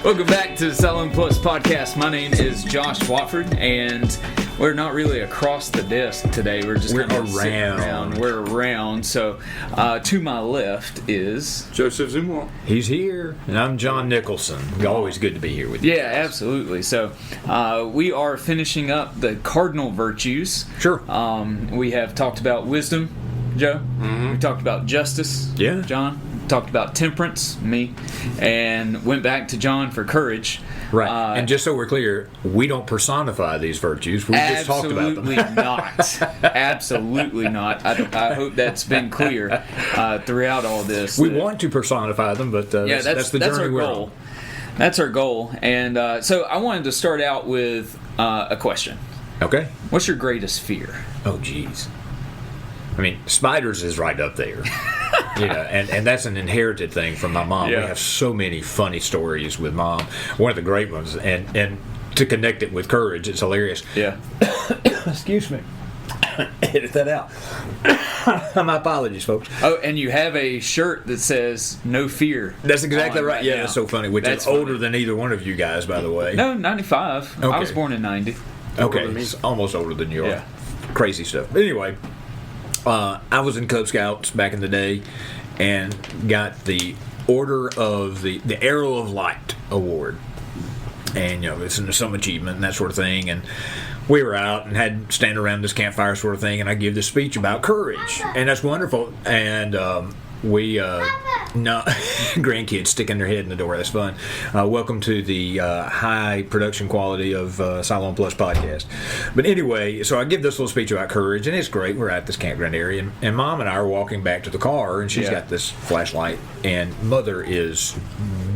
Welcome back to the Silent Plus podcast. My name is Josh Watford, and we're not really across the desk today. We're just kind of sitting around. We're around. So, to my left is Joe Zumwalt. He's here, and I'm John Nicholson. Always good to be here with you. Yeah, absolutely. So, we are finishing up the cardinal virtues. Sure. We have talked about wisdom, Joe. Mm-hmm. We talked about justice, John. Talked about temperance, me, and went back to John for courage. Right. And just so we're clear, we don't personify these virtues. We just talked about them. Absolutely not. Absolutely not. I hope that's been clear throughout all this. We want to personify them, but that's the journey we're on. That's our goal. And so I wanted to start out with a question. Okay. What's your greatest fear? Oh, geez. I mean, spiders is right up there. And that's an inherited thing from my mom. Yeah. We have so many funny stories with Mom. One of the great ones, and to connect it with courage, it's hilarious. Yeah. Excuse me. Edit that out. My apologies, folks. Oh, and you have a shirt that says "No Fear." That's exactly right. Yeah, now. That's so funny. Which is older than either one of you guys, by the way. No, 95. Okay. I was born in 90. Okay, it's almost older than you are. Yeah. Crazy stuff. But anyway, I was in Cub Scouts back in the day and got the Order of the Arrow of Light Award. And, it's some achievement and that sort of thing. And we were out and had stand around this campfire sort of thing, and I give this speech about courage. And that's wonderful. And grandkids sticking their head in the door. That's fun. Welcome to the high production quality of Silent Plus podcast. But anyway, so I give this little speech about courage, and it's great. We're at this campground area, and Mom and I are walking back to the car, and she's got this flashlight, and Mother is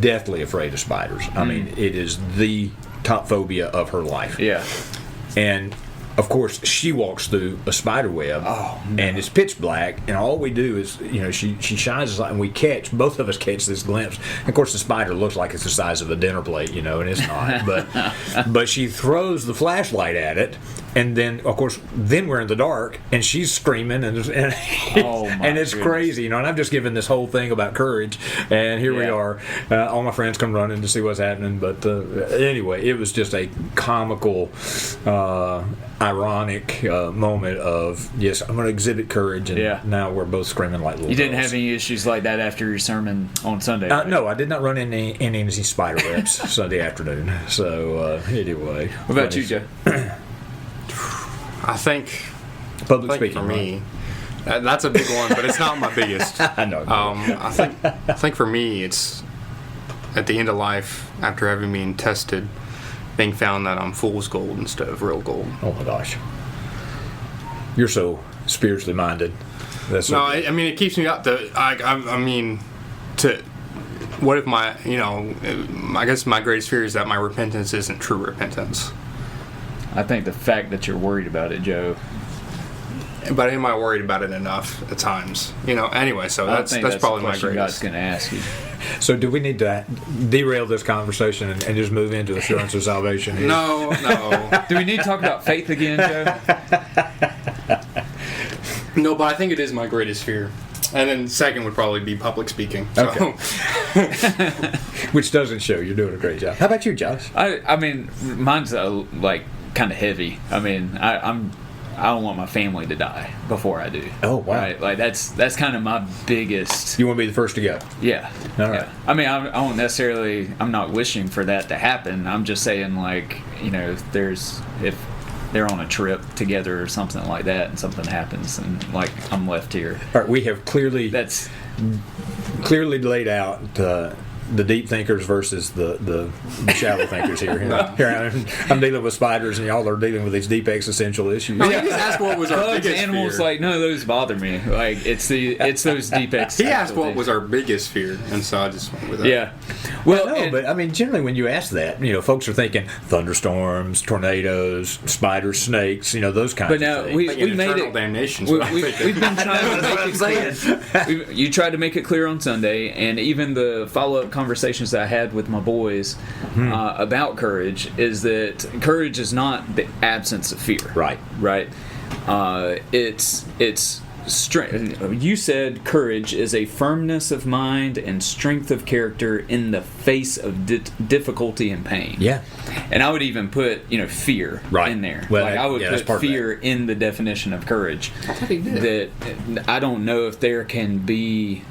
deathly afraid of spiders. I mean, it is the top phobia of her life. Yeah. And of course, she walks through a spider web, and it's pitch black, and all we do is, she shines us light, and both of us catch this glimpse. And of course, the spider looks like it's the size of a dinner plate, and it's not. But she throws the flashlight at it, and then, of course, we're in the dark, and she's screaming, and it's crazy, And I'm just giving this whole thing about courage, and here we are. All my friends come running to see what's happening, but anyway, it was just a comical, ironic moment of, yes, I'm going to exhibit courage, and now we're both screaming like little You didn't girls. have any issues like that after your sermon on Sunday? Right? No, I did not run into any spider webs Sunday afternoon. So, anyway. What about you, Joe? I think Public speaking, for me, that's a big one, but it's not my biggest. I know. I think for me, it's at the end of life, after having been tested, being found that I'm fool's gold instead of real gold. Oh my gosh, you're so spiritually minded. That's no, I mean it keeps me up to. What if I guess my greatest fear is that my repentance isn't true repentance. I think the fact that you're worried about it, Joe. But am I worried about it enough at times? Anyway, so that's probably my greatest. God's going to ask you. So do we need to derail this conversation and just move into assurance of salvation here? No. Do we need to talk about faith again, Joe? No, but I think it is my greatest fear. And then second would probably be public speaking. So. Okay. Which doesn't show. You're doing a great job. How about you, Josh? I mean, mine's kind of heavy. I mean, I don't want my family to die before I do. Oh, wow. Right? Like that's kind of my biggest. You want to be the first to go? Yeah. All right. Yeah. I mean, I don't necessarily. I'm not wishing for that to happen. I'm just saying, if they're on a trip together or something like that, and something happens, and I'm left here. All right. We have clearly laid out the deep thinkers versus the shallow thinkers here. Here I'm dealing with spiders, and y'all are dealing with these deep existential issues. No, he just asked what was our biggest animals, fear. None of those bother me. It's those deep existential. He asked what was our biggest fear, and so I just went with that. Yeah. Well, no, but I mean, generally when you ask that, folks are thinking thunderstorms, tornadoes, spiders, snakes, those kinds of things. But now we made it. Damnation. We've been trying to make it clear. You tried to make it clear on Sunday, and even the follow-up conversations that I had with my boys about courage is that courage is not the absence of fear. Right. It's you said courage is a firmness of mind and strength of character in the face of difficulty and pain. Yeah. And I would even put, fear in there. Well, I would put fear in the definition of courage. That I don't know if there can be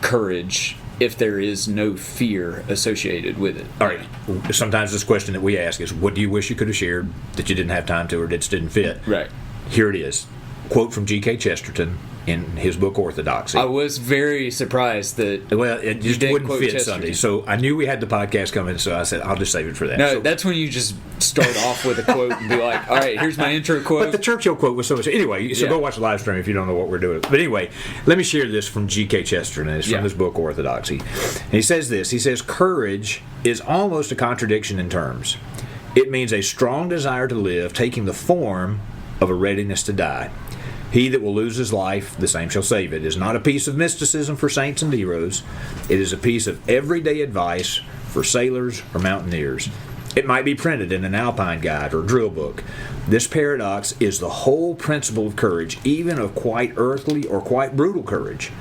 courage if there is no fear associated with it. All right. Sometimes this question that we ask is, what do you wish you could have shared that you didn't have time to or that just didn't fit? Right. Here it is. Quote from G.K. Chesterton in his book Orthodoxy. I was very surprised that it just wouldn't fit Chesterton. Sunday. So I knew we had the podcast coming, so I said, I'll just save it for that. No, that's when you just start off with a quote and be like, all right, here's my intro quote. But the Churchill quote was so much. Anyway, so go watch the live stream if you don't know what we're doing. But anyway, let me share this from G.K. Chesterton. It's from his book Orthodoxy. And he says this. He says, courage is almost a contradiction in terms. It means a strong desire to live, taking the form of a readiness to die. He that will lose his life, the same shall save it, is not a piece of mysticism for saints and heroes. It is a piece of everyday advice for sailors or mountaineers. It might be printed in an alpine guide or drill book. This paradox is the whole principle of courage, even of quite earthly or quite brutal courage.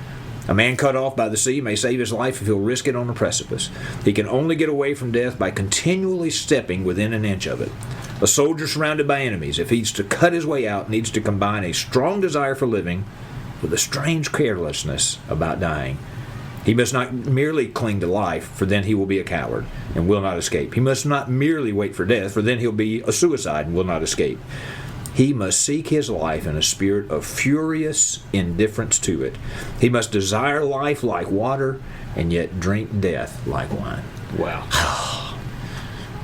A man cut off by the sea may save his life if he'll risk it on a precipice. He can only get away from death by continually stepping within an inch of it. A soldier surrounded by enemies, if he's to cut his way out, needs to combine a strong desire for living with a strange carelessness about dying. He must not merely cling to life, for then he will be a coward and will not escape. He must not merely wait for death, for then he'll be a suicide and will not escape. He must seek his life in a spirit of furious indifference to it. He must desire life like water and yet drink death like wine. Wow.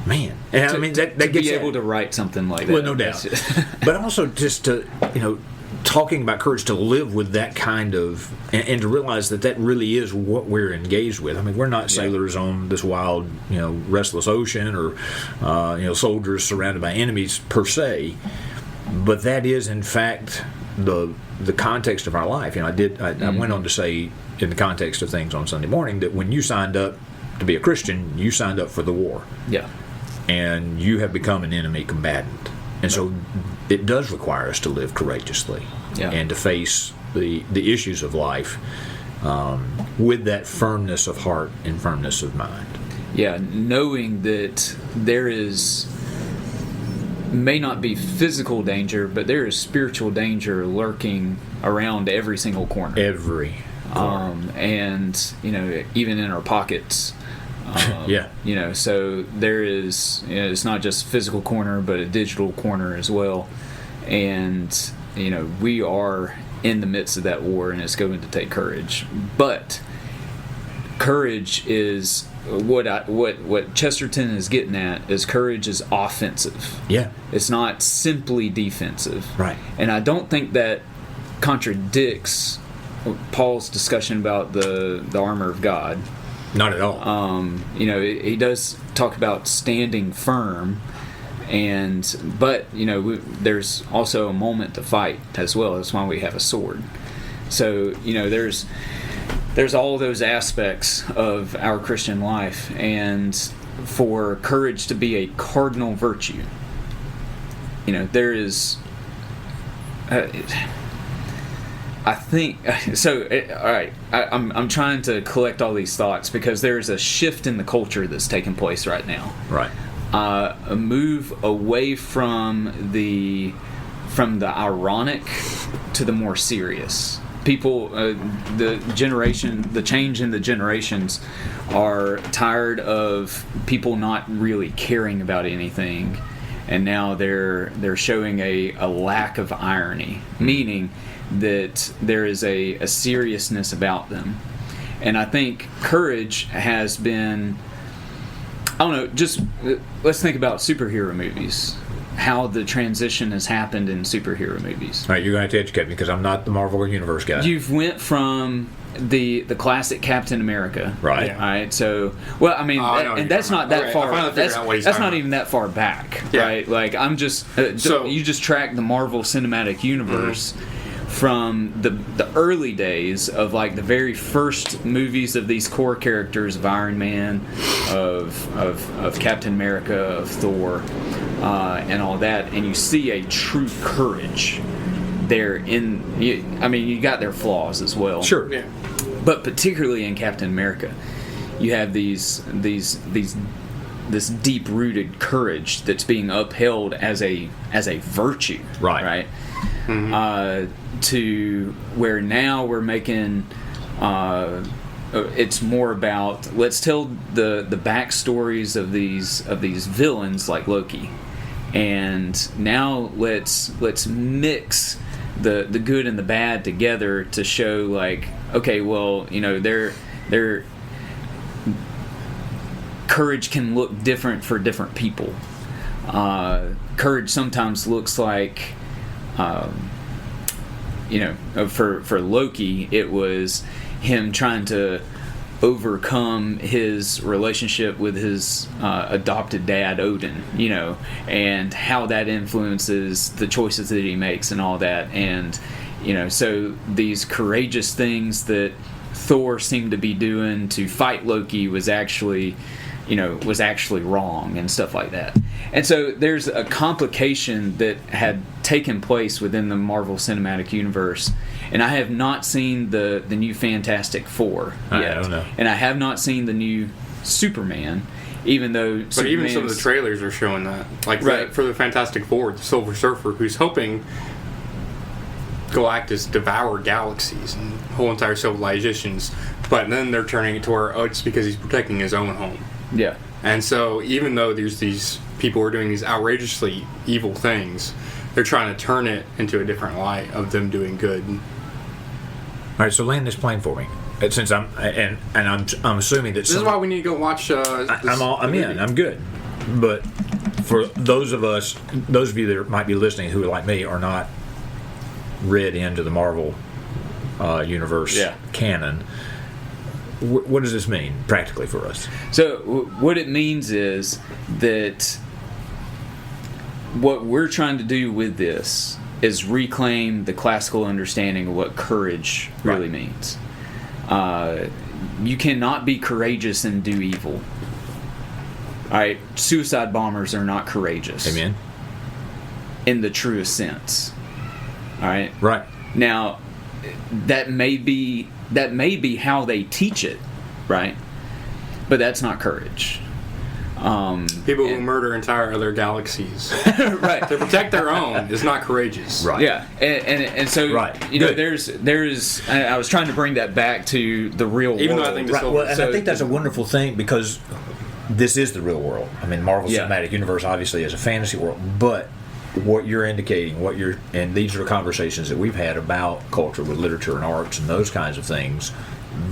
Man, and I mean that gets be able to write something like that. Well, no doubt. But also just to talking about courage, to live with that kind of and to realize that really is what we're engaged with. I mean, we're not sailors on this wild, restless ocean, or soldiers surrounded by enemies per se. But that is in fact the context of our life. I went on to say in the context of things on Sunday morning that when you signed up to be a Christian, you signed up for the war. Yeah. And you have become an enemy combatant. And so it does require us to live courageously and to face the issues of life with that firmness of heart and firmness of mind. Yeah, knowing that there may not be physical danger, but there is spiritual danger lurking around every single corner. Every corner. And, even in our pockets. So there is, it's not just physical corner, but a digital corner as well. And, we are in the midst of that war, and it's going to take courage. But courage is what Chesterton is getting at is courage is offensive. Yeah. It's not simply defensive. Right. And I don't think that contradicts Paul's discussion about the armor of God. Not at all. He does talk about standing firm, but there's also a moment to fight as well. That's why we have a sword. So there's all those aspects of our Christian life, and for courage to be a cardinal virtue, there is. I think so. All right, I'm trying to collect all these thoughts because there's a shift in the culture that's taking place right now. Right. A move away from the ironic to the more serious. People, the change in the generations are tired of people not really caring about anything, and now they're showing a lack of irony, meaning that there is a seriousness about them. And I think courage has been, just let's think about superhero movies, how the transition has happened in superhero movies. All right, you're going to have to educate me because I'm not the Marvel Universe guy. You've went from the classic Captain America, right? Yeah. All right, so that's not that far. That's not even that far back, right? Like I'm just you just track the Marvel Cinematic Universe. Mm-hmm. From the early days of like the very first movies of these core characters of Iron Man, of Captain America, of Thor, and all that, and you see a true courage you got their flaws as well. Sure. Yeah. But particularly in Captain America, you have this deep-rooted courage that's being upheld as a virtue. Right. Mm-hmm. To where now we're making. It's more about, let's tell the backstories of these villains like Loki, and now let's mix the good and the bad together to show, like, okay, well, their courage can look different for different people. Courage sometimes looks like, for Loki, it was him trying to overcome his relationship with his adopted dad, Odin, and how that influences the choices that he makes and all that. And, so these courageous things that Thor seemed to be doing to fight Loki was actually wrong and stuff like that. And so there's a complication that had taken place within the Marvel Cinematic Universe. And I have not seen the new Fantastic Four yet. I don't know. And I have not seen the new Superman, even though But even some of the trailers are showing that. Like, right. For the Fantastic Four, the Silver Surfer, who's hoping Galactus devour galaxies and whole entire civilizations, but then they're turning it to where, it's because he's protecting his own home. Yeah. And so even though there's these people who are doing these outrageously evil things, they're trying to turn it into a different light of them doing good. All right, so land this plane for me. Since I'm assuming that this is why we need to go watch. I'm in. I'm good. But for those of you that might be listening who, like me, are not read into the Marvel universe canon, what does this mean practically for us? So what it means is that what we're trying to do with this is reclaim the classical understanding of what courage really means. You cannot be courageous and do evil. All right, suicide bombers are not courageous. Amen. In the truest sense. All right. Right. Now, that may be how they teach it, right? But that's not courage. People who murder entire other galaxies, right, to protect their own is not courageous. Right. Yeah, and so there's I was trying to bring that back to the real world. Even though I think I think that's a wonderful thing, because this is the real world. I mean, Marvel Cinematic Universe obviously is a fantasy world, but what you're indicating, and these are conversations that we've had about culture with literature and arts and those kinds of things.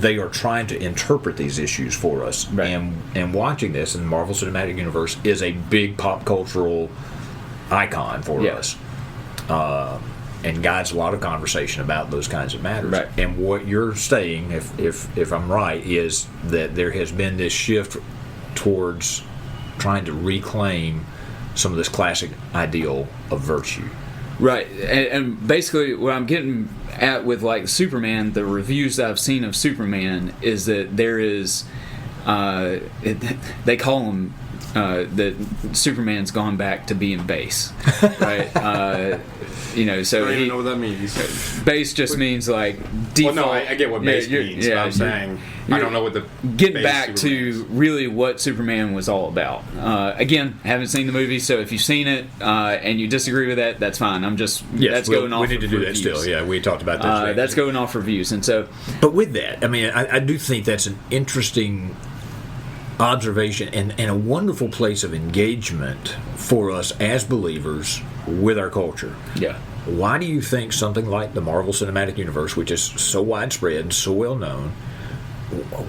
They are trying to interpret these issues for us, right. and watching this in the Marvel Cinematic Universe is a big pop cultural icon for us, and guides a lot of conversation about those kinds of matters. Right. And what you're saying, if I'm right, is that there has been this shift towards trying to reclaim some of this classic ideal of virtue. Right, and basically what I'm getting at with, like, Superman, the reviews that I've seen of Superman is that there is, they call him, that Superman's gone back to being base, right? So I don't even know what that means. Base just means, like, default. Well, no, I get what base means. Yeah, but I'm saying I don't know what the getting back to really what Superman was all about. Again, haven't seen the movie, so if you've seen it and you disagree with that, that's fine. I'm just that's going off. We need to do reviews. that still. Yeah, we talked about that. That's going off reviews, and so. But with that, I mean, I do think that's an interesting observation and a wonderful place of engagement for us as believers with our culture. Yeah. Why do you think something like the Marvel Cinematic Universe, which is so widespread and so well known,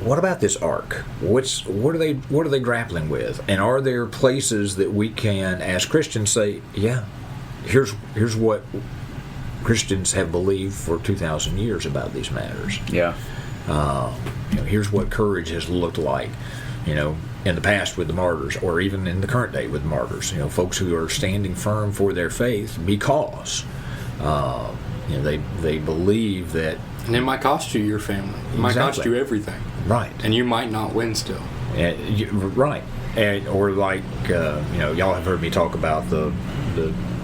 what about this arc? What are they grappling with? And are there places that we can, as Christians, say, yeah, here's what Christians have believed for 2,000 years about these matters. Yeah. Here's what courage has looked like, in the past with the martyrs, or even in the current day with martyrs. Folks who are standing firm for their faith because they believe that. And it might cost you your family. It might cost you everything. Right. And you might not win still. Right. Or like, y'all have heard me talk about the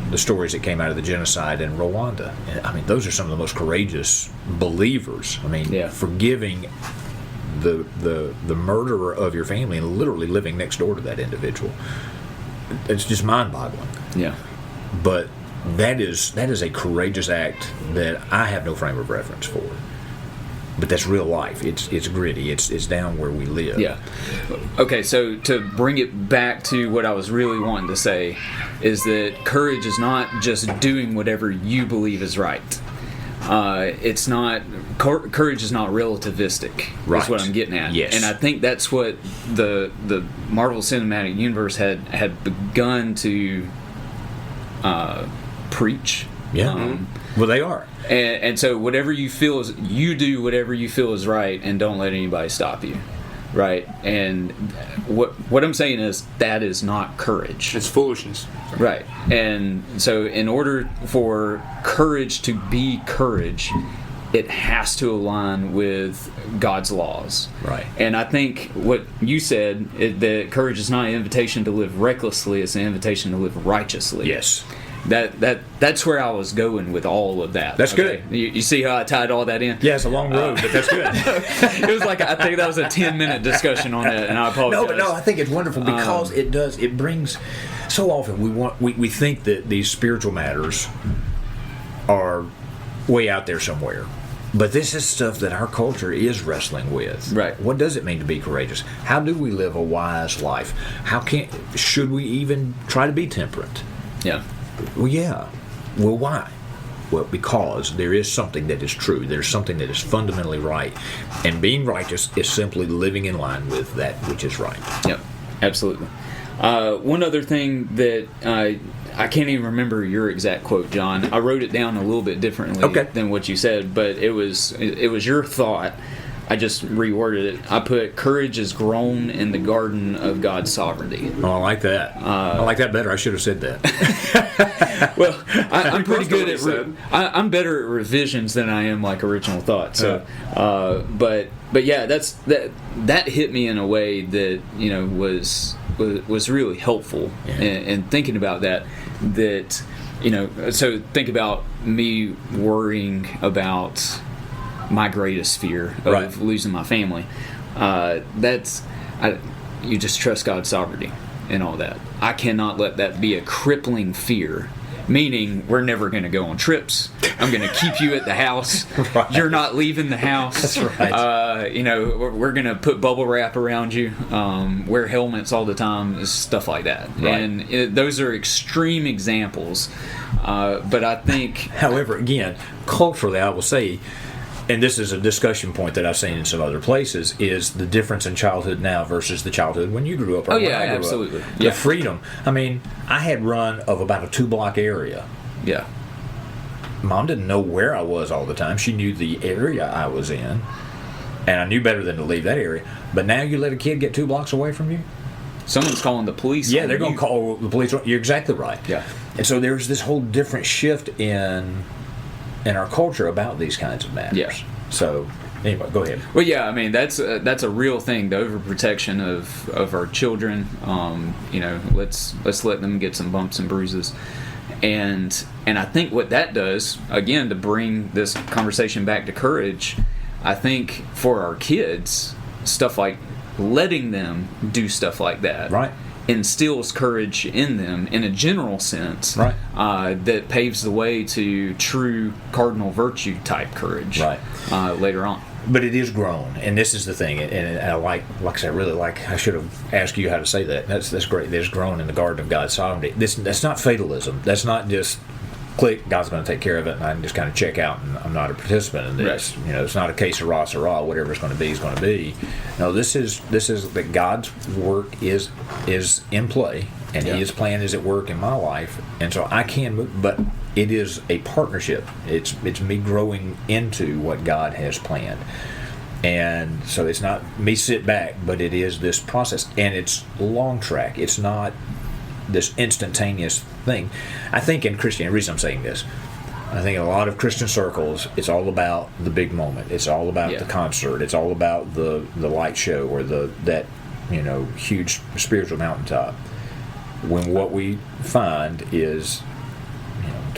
the stories that came out of the genocide in Rwanda. I mean, those are some of the most courageous believers. I mean, forgiving the murderer of your family and literally living next door to that individual. It's just mind-boggling. Yeah. But that is a courageous act that I have no frame of reference for. But that's real life. It's gritty. It's down where we live. Yeah. Okay, so to bring it back to what I was really wanting to say is that courage is not just doing whatever you believe is right. It's not courage is not relativistic. Right. That's what I'm getting at. Yes. And I think that's what the Marvel Cinematic Universe had begun to preach. Yeah. Well, they are. And so whatever you feel is, you do whatever you feel is right, and don't let anybody stop you, right? And what I'm saying is that is not courage. It's foolishness. Right. And so in order for courage to be courage, it has to align with God's laws. Right. And I think what you said, that courage is not an invitation to live recklessly, it's an invitation to live righteously. Yes. That's where I was going with all of that. That's okay. Good. You see how I tied all that in? Yeah, it's a long road, but that's good. It was like, I think that was a 10-minute discussion on it, and I apologize. No, I think it's wonderful because it brings. So often we think that these spiritual matters are way out there somewhere. But this is stuff that our culture is wrestling with. Right. What does it mean to be courageous? How do we live a wise life? Should we even try to be temperate? Yeah. Well, yeah. Well, why? Well, because there is something that is true. There's something that is fundamentally right. And being righteous is simply living in line with that which is right. Yep, absolutely. One other thing that I can't even remember your exact quote, John. I wrote it down a little bit differently than what you said, but it was your thought. I just reworded it. I put, courage is grown in the garden of God's sovereignty. Oh, I like that. I like that better. I should have said that. Well, I'm pretty good at I'm better at revisions than I am like original thought. So, but yeah, that hit me in a way that was really helpful in thinking about that. That so think about me worrying about my greatest fear of losing my family. You just trust God's sovereignty and all that. I cannot let that be a crippling fear, meaning we're never going to go on trips. I'm going to keep you at the house. Right. You're not leaving the house. That's right. We're going to put bubble wrap around you, wear helmets all the time, stuff like that. Right. And those are extreme examples. But I think... However, again, culturally, I will say, and this is a discussion point that I've seen in some other places, is the difference in childhood now versus the childhood when you grew up. Oh, yeah, absolutely. The freedom. I mean, I had run of about a 2-block area. Yeah. Mom didn't know where I was all the time. She knew the area I was in, and I knew better than to leave that area. But now you let a kid get 2 blocks away from you? Someone's calling the police. Yeah, they're going to call the police. You're exactly right. Yeah. And so there's this whole different shift in our culture about these kinds of matters. Yeah. So anyway, go ahead. Well, yeah, I mean that's a real thing. The overprotection of our children. Let's let them get some bumps and bruises, and I think what that does, again, to bring this conversation back to courage, I think for our kids, stuff like letting them do stuff like that, right, instills courage in them in a general sense, right, that paves the way to true cardinal virtue type courage, right, later on. But it is grown, and this is the thing, and I like I said, I really like. I should have asked you how to say that. That's great. It's grown in the garden of God's sovereignty. That's not fatalism. That's not just click, God's going to take care of it, and I can just kind of check out, and I'm not a participant in this. Right. It's not a case of rah, whatever it's going to be is going to be. No, this is that God's work is in play, and His plan is at work in my life, and so I can move, but it is a partnership. It's me growing into what God has planned. And so it's not me sit back, but it is this process, and it's long track. It's not this instantaneous thing. I think in Christianity, the reason I'm saying this, I think in a lot of Christian circles, it's all about the big moment. It's all about the concert. It's all about the light show or that huge spiritual mountaintop. When what we find is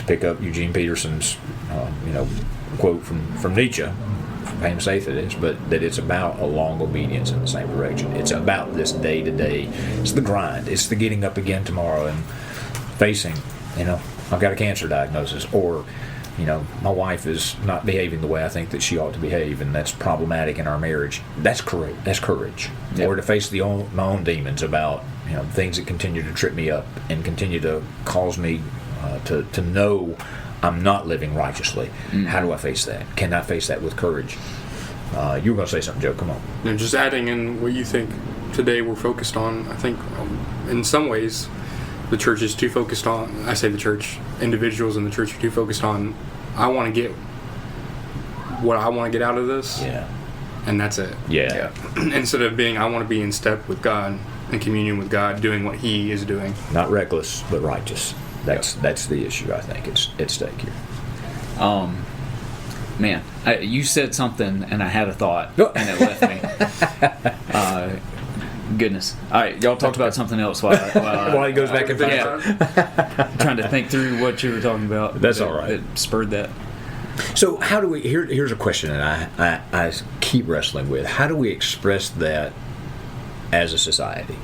pick up Eugene Peterson's, quote from Nietzsche, famous atheist, but that it's about a long obedience in the same direction. It's about this day to day. It's the grind. It's the getting up again tomorrow and facing, I've got a cancer diagnosis, or, my wife is not behaving the way I think that she ought to behave, and that's problematic in our marriage. That's courage. That's courage. Yep. Or to face my own demons about, things that continue to trip me up and continue to cause me to know I'm not living righteously. Mm-hmm. How do I face that? Can I face that with courage? You were going to say something, Joe. Come on. And just adding in what you think today we're focused on, I think in some ways the church is too focused on, I say the church, individuals in the church are too focused on, I want to get what I want to get out of this. Yeah. And that's it. Yeah. Instead of being, I want to be in step with God, in communion with God, doing what He is doing. Not reckless, but righteous. That's the issue, I think. It's at stake here. Man, you said something, and I had a thought, and it left me. Goodness. All right, y'all talked about something else while he goes back and forth. Trying to think through what you were talking about. That's all right. It spurred that. So how do we? Here's a question that I keep wrestling with. How do we express that as a society,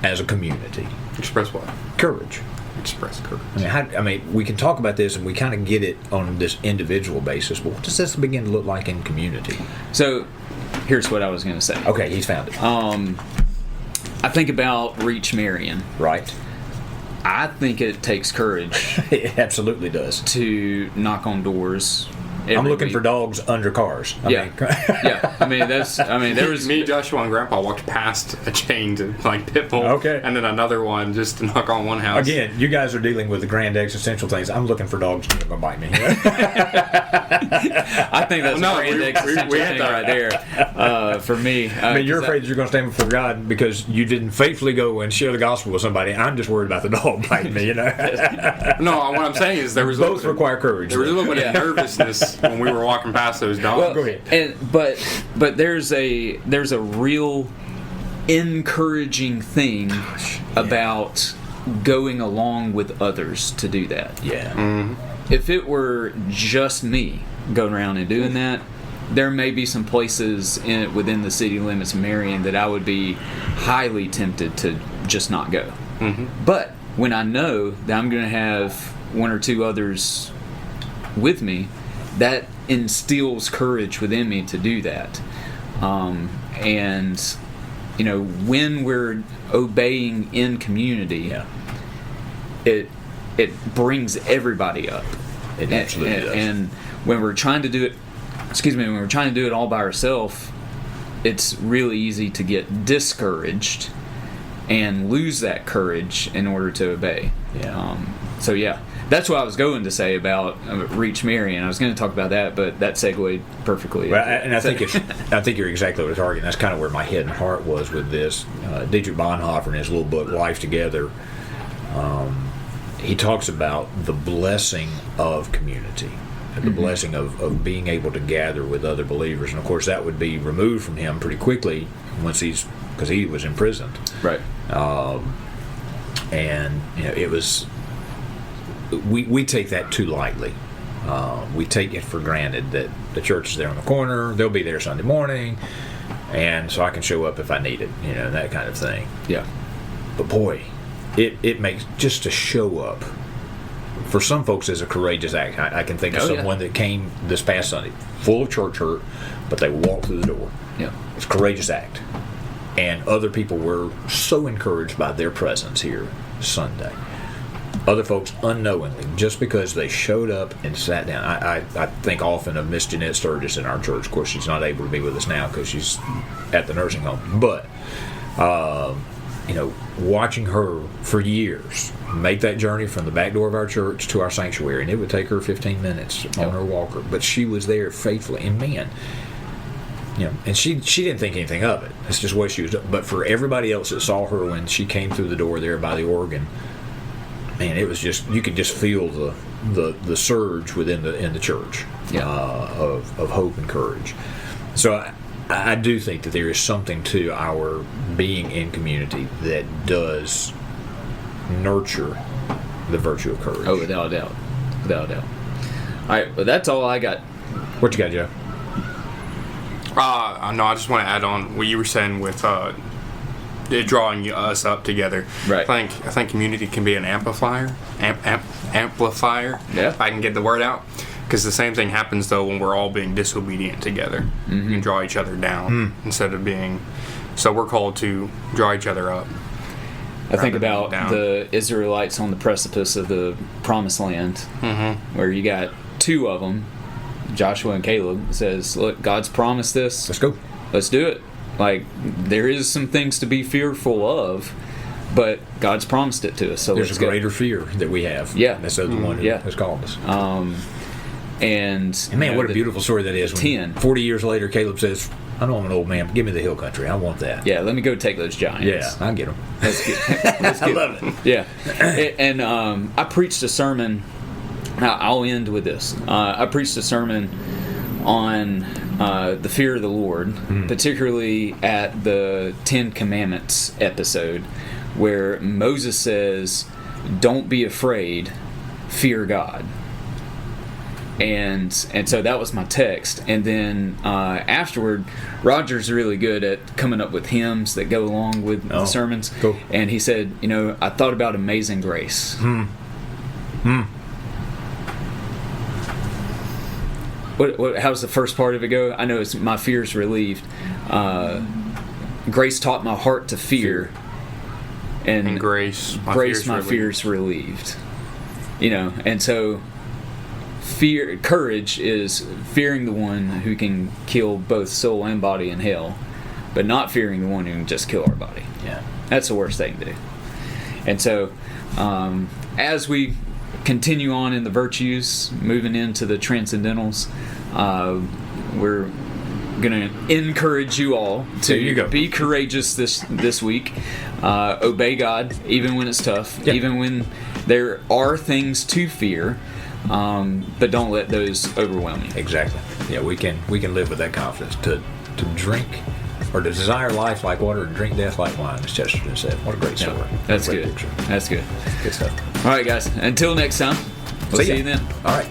as a community? Express what? Courage. Express courage. I mean, we can talk about this and we kind of get it on this individual basis, but what does this begin to look like in community? So, here's what I was going to say. Okay, he's found it. I think about Reach Marion. Right. I think it takes courage. It absolutely does. To knock on doors. I'm looking for dogs under cars. Yeah. There was me, Joshua, and Grandpa walked past a chain to pit bull. Okay. And then another one just to knock on one house. Again, you guys are dealing with the grand existential things. I'm looking for dogs to go bite me. I think that's a grand existential thing right there for me. You're afraid that you're going to stand before God because you didn't faithfully go and share the gospel with somebody. I'm just worried about the dog biting me. No, what I'm saying is there was both require courage. There was a little bit of nervousness when we were walking past those dogs. Well, go ahead. But there's a real encouraging thing about going along with others to do that. Yeah. Mm-hmm. If it were just me going around and doing that, there may be some places within the city limits of Marion that I would be highly tempted to just not go. Mm-hmm. But when I know that I'm going to have one or two others with me, that instills courage within me to do that. And when we're obeying in community, it brings everybody up. It absolutely does. And when we're trying to do it all by ourselves, it's really easy to get discouraged and lose that courage in order to obey. That's what I was going to say about Reach Marion. I was going to talk about that, but that segued perfectly. Well, and I think you're exactly what it's targeting. That's kind of where my head and heart was with this. Dietrich Bonhoeffer, in his little book Life Together, he talks about the blessing of community, the blessing of being able to gather with other believers. And of course, that would be removed from him pretty quickly because he was imprisoned. Right. And it was. We take that too lightly. We take it for granted that the church is there on the corner. They'll be there Sunday morning, and so I can show up if I need it. That kind of thing. Yeah. But boy, it makes just to show up for some folks is a courageous act. I can think of someone that came this past Sunday, full of church hurt, but they walked through the door. Yeah. It's a courageous act, and other people were so encouraged by their presence here Sunday. Other folks unknowingly, just because they showed up and sat down. I think often of Miss Jeanette Sturgis in our church. Of course, she's not able to be with us now because she's at the nursing home. But, watching her for years make that journey from the back door of our church to our sanctuary, and it would take her 15 minutes on her walker. But she was there faithfully. And man, and she didn't think anything of it. It's just what she was doing. But for everybody else that saw her when she came through the door there by the organ, man, it was just, you could just feel the surge within the church of hope and courage. So I do think that there is something to our being in community that does nurture the virtue of courage. Oh, without a doubt. without a doubt. All right, well, that's all I got. What you got, Joe? No, I just want to add on what you were saying with it drawing us up together. Right. I think community can be an amplifier. Amplifier. Yeah. If I can get the word out. Because the same thing happens though when we're all being disobedient together. We can draw each other down instead of being. So we're called to draw each other up. I think about the Israelites on the precipice of the Promised Land, where you got two of them, Joshua and Caleb. Says, "Look, God's promised this. Let's go. Let's do it." Like, there is some things to be fearful of, but God's promised it to us. So there's a greater fear that we have. Yeah, that's the one who has called us. And man, what a beautiful story that is. 40 years later, Caleb says, "I know I'm an old man, but give me the hill country. I want that." Yeah, let me go take those giants. Yeah, I'll get them. That's good. That's good. I love it. Yeah, and I preached a sermon. I'll end with this. I preached a sermon on the fear of the Lord, particularly at the 10 Commandments episode, where Moses says, "Don't be afraid, fear God." And so that was my text. And then afterward, Roger's really good at coming up with hymns that go along with the sermons. Cool. And he said, I thought about Amazing Grace. How's the first part of it go? I know it's my fears relieved. Grace taught my heart to fear. And grace, my fears relieved. And so courage is fearing the one who can kill both soul and body in hell, but not fearing the one who can just kill our body. Yeah, that's the worst thing to do. And so, as we continue on in the virtues, moving into the transcendentals, we're going to encourage you all to be courageous this week. Obey God, even when it's tough, even when there are things to fear. But don't let those overwhelm you. Exactly. Yeah, we can live with that confidence. To drink or to desire life like water and drink death like wine, as Chesterton said. What a great story. That's good. Picture. That's good. Good stuff. All right, guys. Until next time. We'll see you then. All right.